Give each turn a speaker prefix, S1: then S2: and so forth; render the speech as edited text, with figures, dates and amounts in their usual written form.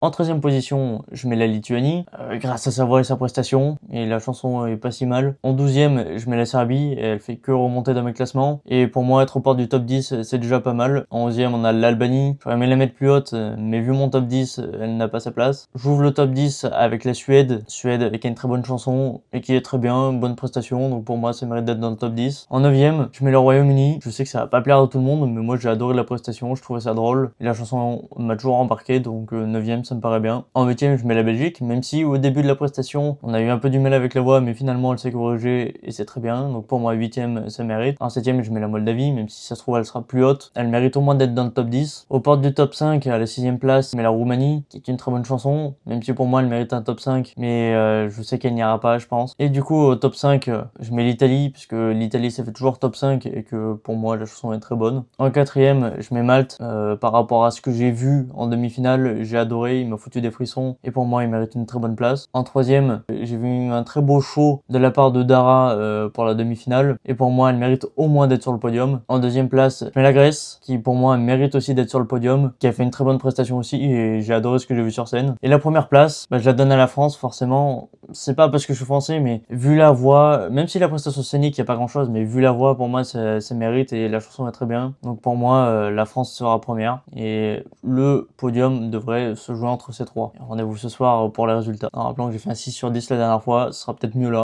S1: En 13e position, je mets la Lituanie, grâce à sa voix et sa prestation, et la chanson est pas si mal. En 12e, je mets la Serbie, et elle fait que remonter dans mes classements, et pour moi, être au port du top 10, c'est déjà pas mal. En 11e, on a l'Albanie, j'aurais aimé la mettre plus haute, mais vu mon top 10, elle n'a pas sa place. J'ouvre le top 10 avec la Suède, qui a une très bonne chanson, et qui est très bien, bonne prestation, donc pour moi, ça mérite d'être dans le top 10. En 9e, je mets le Royaume-Uni, je sais que ça va pas plaire à tout le monde, mais moi j'ai adoré la prestation, je trouvais ça drôle, et la chanson m'a toujours embarqué, donc 9e, ça me paraît bien. En 8e, je mets la Belgique, même si au début de la prestation, on a eu un peu du mal avec la voix, mais finalement elle s'est corrigée et c'est très bien. Donc pour moi, 8e, ça mérite. En 7e, je mets la Moldavie, même si ça se trouve, elle sera plus haute. Elle mérite au moins d'être dans le top 10. Aux portes du top 5, à la 6e place, je mets la Roumanie, qui est une très bonne chanson, même si pour moi, elle mérite un top 5, mais je sais qu'elle n'y ira pas, je pense. Et du coup, au top 5, je mets l'Italie, puisque l'Italie, ça fait toujours top 5 et que pour moi, la chanson est très bonne. En 4e, je mets Malte, par rapport à ce que j'ai vu en demi-finale, j'ai adoré, il m'a foutu des frissons et pour moi il mérite une très bonne place. En 3e, j'ai vu un très beau show de la part de Dara pour la demi-finale et pour moi elle mérite au moins d'être sur le podium. En 2e place, je mets la Grèce qui pour moi mérite aussi d'être sur le podium, qui a fait une très bonne prestation aussi et j'ai adoré ce que j'ai vu sur scène. Et la première place, je la donne à la France forcément. C'est pas parce que je suis français, mais vu la voix, même si la prestation scénique y a pas grand chose, mais vu la voix pour moi ça mérite et la chanson est très bien. Donc pour moi la France sera première et le podium devrait se jouer entre ces trois. Rendez-vous ce soir pour les résultats. En rappelant que j'ai fait un 6 sur 10 la dernière fois, ce sera peut-être mieux là.